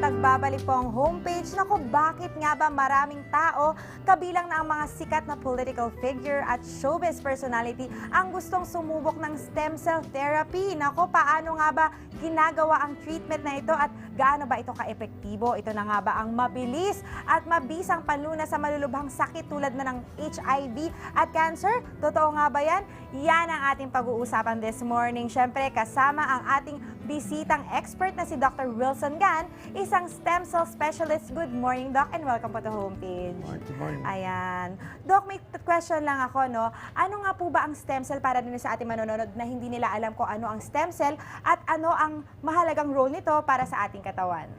nagbabalik po ang homepage. Naku, bakit nga ba maraming tao, kabilang na ang mga sikat na political figure at showbiz personality, ang gustong sumubok ng stem cell therapy? Naku, paano nga ba ginagawa ang treatment na ito at gaano ba ito ka-epektibo? Ito na nga ba ang mabilis at mabisang panlunas sa malulubhang sakit tulad na ng HIV at cancer? Totoo nga ba yan? Yan ang ating pag-uusapan this morning. Siyempre, kasama ang ating bisitang expert na si Dr. Wilson Gan, isang stem cell specialist. Good morning, Doc, and welcome po to homepage. Good morning. Ayan. Doc, may question lang ako, no? Ano nga po ba ang stem cell para din sa ating manonood na hindi nila alam kung ano ang stem cell at ano ang mahalagang role nito para sa ating katawan?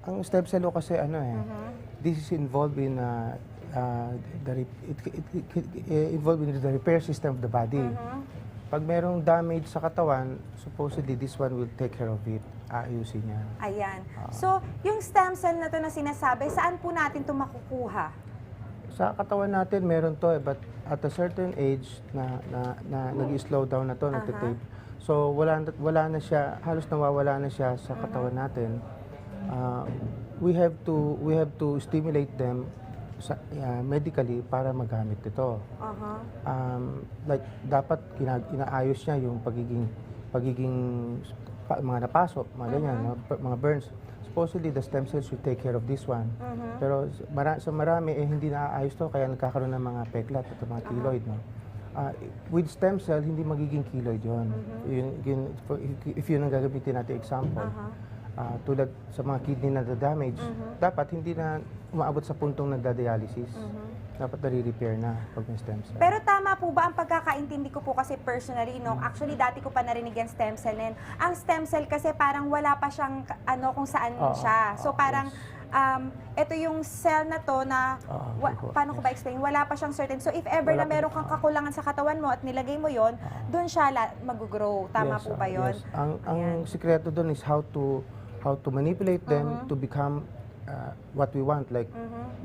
Ang stem cell kasi this is involved in involved in the repair system of the body. Pag merong damage sa katawan, supposedly this one will take care of it. Ayusin niya. Ayan. So, yung stem cell na to na sinasabi, saan po natin ito makukuha? Sa katawan natin, meron to but at a certain age na nag-slow down na to, nagtitape. So, wala na siya, halos nawawala na siya sa katawan natin. We have to stimulate them medically para magamit ito. Like dapat inaayos niya yung pagiging mga napasok, mga ganyan, mga burns. Supposedly the stem cells should take care of this one. Pero sa marami hindi naaayos to kaya nagkakaroon ng mga peklat at mga keloid, no. With stem cell hindi magiging keloid 'yon. If yun ang gagamitin natin example. Tulad sa mga kidney na damage, dapat hindi na umaabot sa puntong nagda-dialysis. Dapat nare-repair na pag may stem cell. Pero tama po ba ang pagkakaintindi ko po kasi personally, no? Actually, dati ko pa narinig yung stem cell na yun. Ang stem cell kasi parang wala pa siyang kung saan siya. So parang ito yung cell na to na, paano ko ba explain? Wala pa siyang certain. So if ever na meron kang kakulangan sa katawan mo at nilagay mo yon, doon siya mag-grow. Tama po ba yun? Yes. Ang sikreto doon is how to manipulate them to become what we want. Like,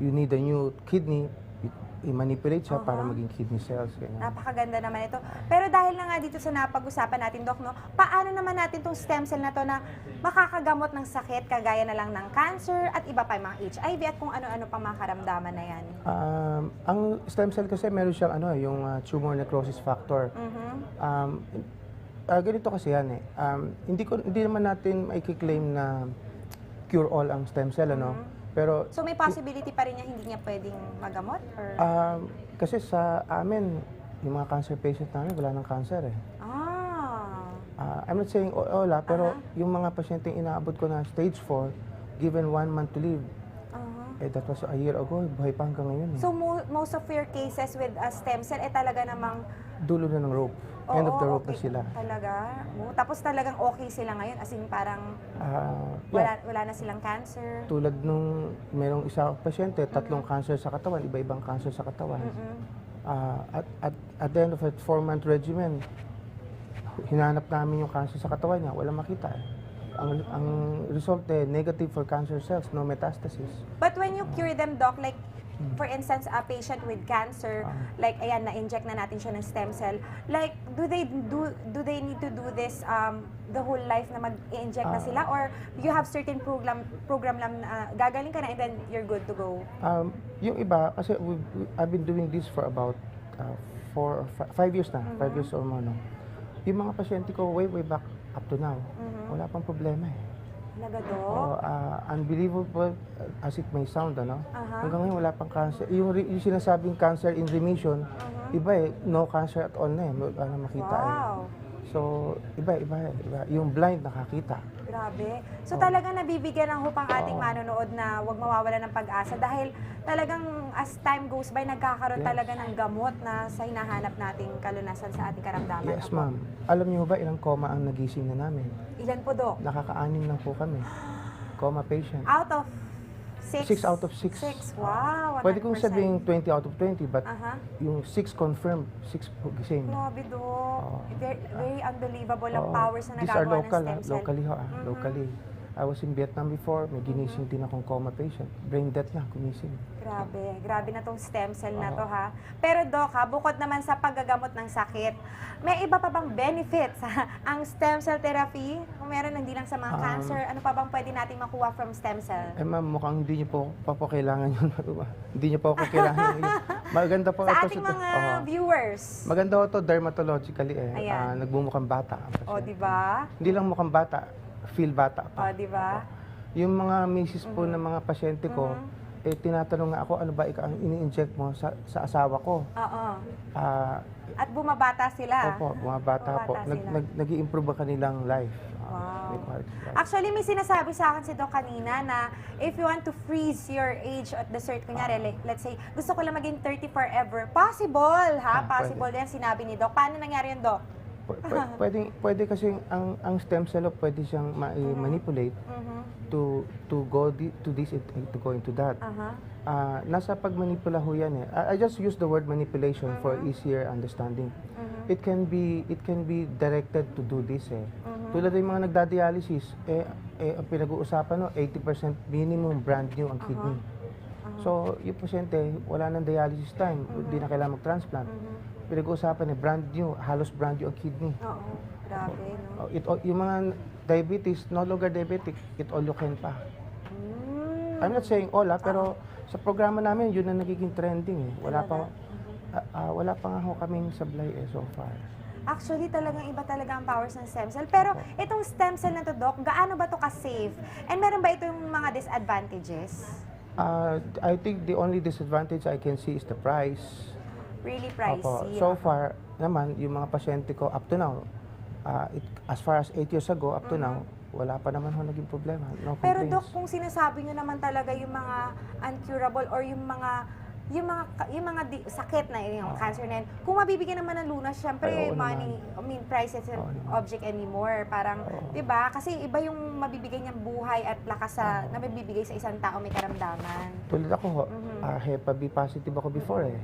you need a new kidney, i-manipulate siya para maging kidney cells. Ganyan. Napakaganda naman ito. Pero dahil na nga dito sa napag-usapan natin, Doc, no, paano naman natin itong stem cell na to na makakagamot ng sakit, kagaya na lang ng cancer at iba pa yung mga HIV at kung ano-ano pang mga karamdaman na yan? Ang stem cell kasi meron siyang yung tumor necrosis factor. Ganito kasi yan hindi naman natin i-claim na cure all ang stem cell, pero so may possibility pa rin niya hindi niya pwedeng magamot? Or? Kasi sa amin, yung mga cancer patients namin, wala ng cancer I'm not saying wala, pero yung mga pasyenteng inaabot ko na stage 4, given 1 month to live, that was a year ago, buhay pa hanggang ngayon. So most of your cases with a stem cell, talaga namang dulo na ng rope. End of the rope na sila. Talaga? Tapos talagang okay sila ngayon? As in parang wala na silang cancer? Tulad nung merong isa pasyente, 3 cancer sa katawan, iba-ibang cancer sa katawan. At the end of a 4-month regimen, hinanap namin yung cancer sa katawan niya, walang makita. Ang result negative for cancer cells, no metastasis. But when you cure them, Doc, like for instance, a patient with cancer, like ayan, na-inject na natin siya ng stem cell, like do they need to do this the whole life na mag-inject na sila, or you have certain program lang na gagaling ka na and then you're good to go? Yung iba, kasi I've been doing this for about 4 or 5 years na, 5 years or more, no? Yung mga pasyente ko way back up to now, wala pang problema unbelievable as it may sound, hanggang ngayon wala pang cancer. Yung sinasabing cancer in remission, iba no cancer at all na wala na makita. So, iba. Yung blind nakakita. Grabe. So talagang nabibigyan ng hupang ating manonood na huwag mawawala ng pag-asa dahil talagang as time goes by, nagkakaroon talaga ng gamot na sa hinahanap nating kalunasan sa ating karamdaman. Yes, ma'am. Alam niyo ba ilang coma ang nagising na namin? Ilan po, Dok? Nakaka-6 lang po kami. Coma patient. Out of 6? 6 out of 6. 6, wow. 100%. Pwede kong sabihin 20 out of 20, but yung 6 confirmed, 6 po gising. Grabe, Dok. Very unbelievable ang powers na These are nagagawa local, ng stem cell. locally. I was in Vietnam before, may ginising din akong coma patient. Brain death na, gumising. Grabe na tong stem cell na to ha. Pero Doc ha, bukod naman sa paggagamot ng sakit, may iba pa bang benefits ang stem cell therapy? Kung meron hindi lang sa mga cancer, ano pa bang pwede nating makuha from stem cell? Eh ma'am, mukhang hindi niyo po kailangan yun. Hindi niyo po ako kailangan yun. Maganda po Sa ito. ating mga viewers. Maganda po ito dermatologically eh. Ayan. Nagmumukhang bata. ang O, pasyente. di ba? Hindi lang mukhang bata, feel bata O, pa. di ba? Yung mga misis po ng mga pasyente ko, eh tinatanong nga ako, ano ba ang ini-inject mo sa asawa ko? Oo. Ah, At bumabata sila. Opo, mga bata po. Bumabata sila. Nag-i-improve ang kanilang life. Wow. May quality life. Actually, may sinasabi sa akin si Doc kanina na if you want to freeze your age at the cert, kunyari, let's say, gusto ko lang maging 30 forever. Possible, ha? Possible din, sinabi ni Doc. Paano nangyari yun, Doc? Pwede kasi ang stem cell pwede siyang manipulate to to this to go into that. Nasa pagmanipula ho yan eh. I just use the word manipulation for easier understanding. It can be directed to do this eh. Tulad ng mga nagda-dialysis, ang pinag-uusapan no, 80% minimum brand new ang kidney. So, yung pasyente, wala nang dialysis time, hindi na kailangan mag-transplant. Pinag-uusapan brand new, halos brand new ang kidney. Oo. Grabe, no? Yung mga diabetes, no longer diabetic, it all you can pa. I'm not saying all pero sa programa namin, yun ang nagiging trending eh. Wala pa nga ho kaming sablay eh so far. Actually, talagang iba talaga ang powers ng stem cell. Pero itong stem cell na to, Doc, gaano ba to ka-safe? And meron ba itong mga disadvantages? I think the only disadvantage I can see is the price. Really pricey. So far naman, yung mga pasyente ko up to now, as far as 8 years ago, up to now, wala pa naman ho naging problema. No complaints. Pero Doc, kung sinasabi nyo naman talaga yung mga uncurable or yung mga sakit na yung cancer na yun, kung mabibigyan naman ng lunas, syempre Ay, oo money, I mean, price is an object anymore. Parang, di ba? Kasi iba yung mabibigay niyang buhay at lakas na mabibigay sa isang tao may karamdaman. Tulad ako ho, HEPA B positive ako before eh.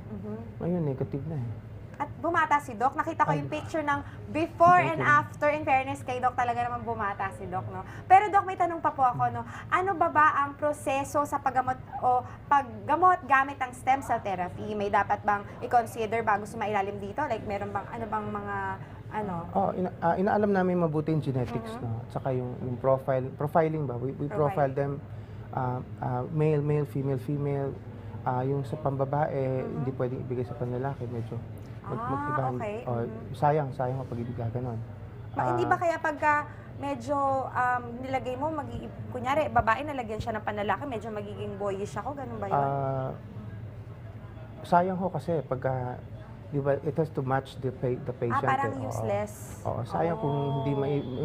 Ngayon, negative na eh. At bumata si Doc. Nakita ko yung picture ng before and after. In fairness kay Doc, talaga naman bumata si Doc, no? Pero Doc, may tanong pa po ako, no? Ano ba ang proseso sa paggamot o paggamot gamit ang stem cell therapy? May dapat bang i-consider bago sumailalim dito? Like, meron bang, ano bang mga, ano? Inaalam namin mabuti yung genetics, no? At saka yung profiling ba? We profile them, male, female. Yung sa pambabae, hindi pwedeng ibigay sa panlalaki, medyo mag-ibahan. Okay. Sayang kapag ibigay ganon. Hindi ba kaya pagka medyo nilagay mo, kunyari, babae nalagyan siya ng panlalaki, medyo magiging boyish ako, ganun ba yun? Sayang ho kasi pagka, di ba, it has to match the patient. Parang useless. Sayang kung hindi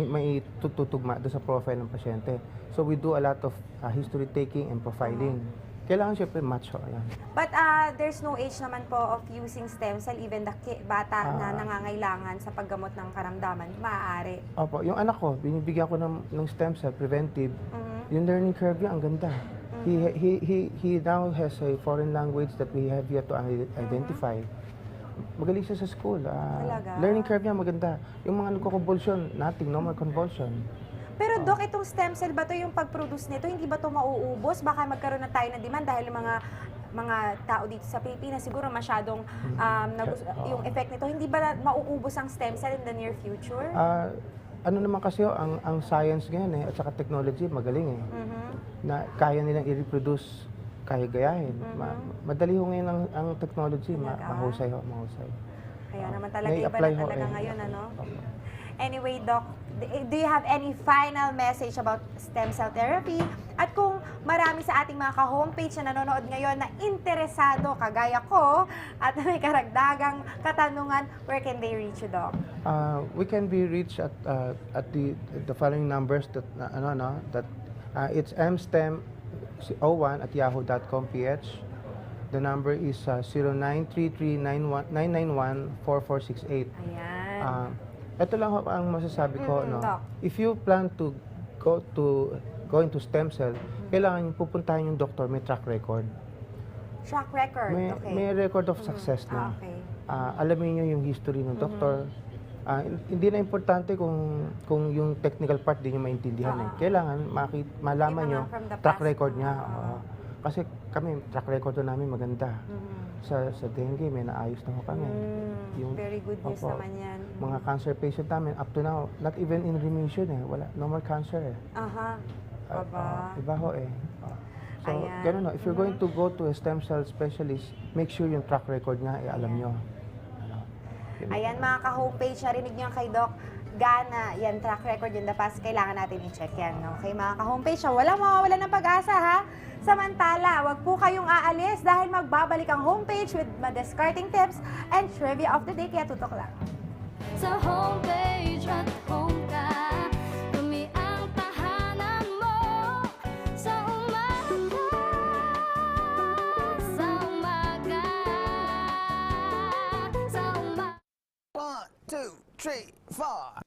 may tutugma doon sa profile ng pasyente. So we do a lot of history taking and profiling. Kailangan siyempre match ho. Ayan. But there's no age naman po of using stem cell, even the bata na nangangailangan sa paggamot ng karamdaman, maaari. Opo, yung anak ko, binibigyan ko ng stem cell, preventive. Yung learning curve niya, ang ganda. He now has a foreign language that we have yet to identify. Magaling siya sa school. Learning curve niya, maganda. Yung mga nagko-convulsion, nothing, no more convulsion. Pero Doc, itong stem cell ba to yung pag-produce nito, hindi ba to mauubos? Baka magkaroon na tayo ng demand dahil mga tao dito sa Pilipinas siguro masyadong yung effect nito. Hindi ba mauubos ang stem cell in the near future? Ano naman kasi ang science ngayon at saka technology magaling na kaya nilang i-reproduce, kaya gayahin. Madali ho ngayon ang technology, mahusay. Kaya naman talaga iba na talaga ngayon, ano? Anyway, Doc, do you have any final message about stem cell therapy? At kung marami sa ating mga ka-homepage na nanonood ngayon na interesado, kagaya ko, at may karagdagang katanungan, where can they reach you, Doc? We can be reached at the following numbers that it's mstem01@yahoo.com.ph. The number is 0933-991-4468. Ayan. Ito lang ang masasabi ko, no. Doc. If you plan to go into stem cell, kailangan yung pupuntahan yung doktor, may track record. Track record, okay. May record of success na. Okay. Alamin niyo yung history ng doktor, Hindi na importante kung yung technical part di nyo maintindihan eh. Kailangan malaman Yung mga nyo from the track past. record niya. Oo. Kasi kami, track record na namin maganda. Sa dengue, may naayos na ho kami. Yung- Very good news Opo. naman yan. Mga cancer patient namin, up to now, not even in remission eh. Wala, no more cancer eh. Aha. Aba. Iba ho eh. So, Ayan. ganun no. If you're going to go to a stem cell specialist, make sure yung track record niya, alam nyo. Ano, yun. Ayan mga ka-homepage, narinig niyo kay Doc Gana, yan track record in the past, kailangan natin i-check yan. Okay mga ka-homepage, walang mawawala ng pag-asa ha. Samantala, wag po kayong aalis dahil magbabalik ang homepage with madiscarding tips and trivia of the day, kaya tutok lang. Sa homepage at home ka, kami ang tahanan mo. Sa umaga, sa umaga, sa umaga. 1, 2, 3, 4.